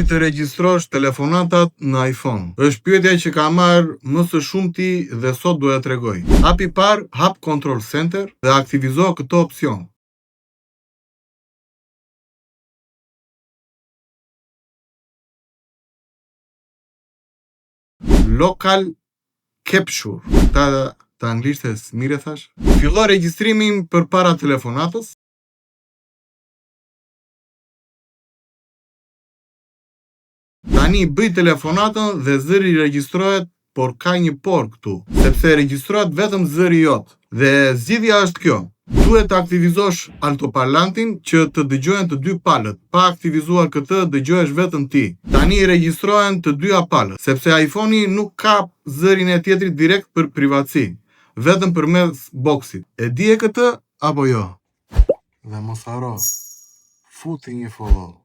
si të regjistrosh telefonatat në iPhone? Është pyetja që ka marrë më së shumti dhe sot do ja tregoj. Hapi parë, hap Control Center dhe aktivizo këtë opsion. Local Capture. Ta anglishtes mire thash. Fillo regjistrimin përpara telefonatës. Tani bëj telefonatën dhe zëri regjistrohet, por ka një por këtu, sepse regjistrohet vetëm zëri jot. Dhe zgjidhja është kjo. Duhet të aktivizosh altoparlantin që të dëgjohen të dy palët. Pa aktivizuar këtë, dëgjohesh vetëm ti. Tani regjistrohen të dyja palët, sepse iPhone-i nuk ka zërin e tjetrit direkt për privatësi, vetëm përmes boksit. E di e këtë apo jo? Dhe mos haro, futi një follow.